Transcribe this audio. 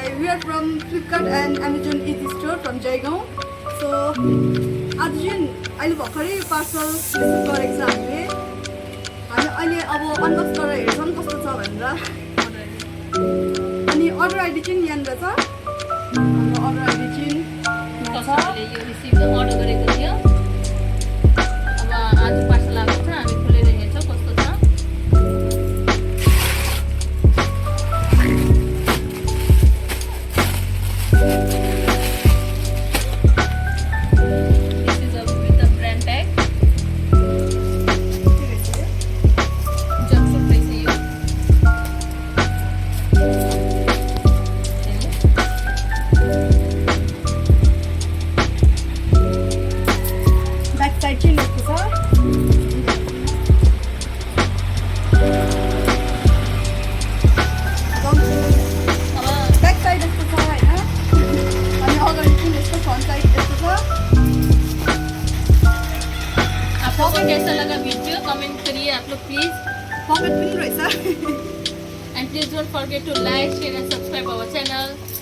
we are from Flipkart and Amazon Easy Store from Jaigaon. So आज जुन अहिले भर्खरै parcel receive गरेको छ हामीले अहिले अब अनबक्स गरेर हेर्छौँ कस्तो छ भनेर अनि अर्डर आइडी चाहिँ यहाँनिर छ हाम्रो अर्डर आइडी चाहिँ कसैले यो रिसिभ अर्डर गरेको थियो अब आज पार्सल आएको छ हामी खोलेर हेर्छौँ कस्तो छ कैसा लगा वीडियो कमेंट करिए आप लोग प्लीज पकेट पनि रहेछ and please don't forget to like share and subscribe our channel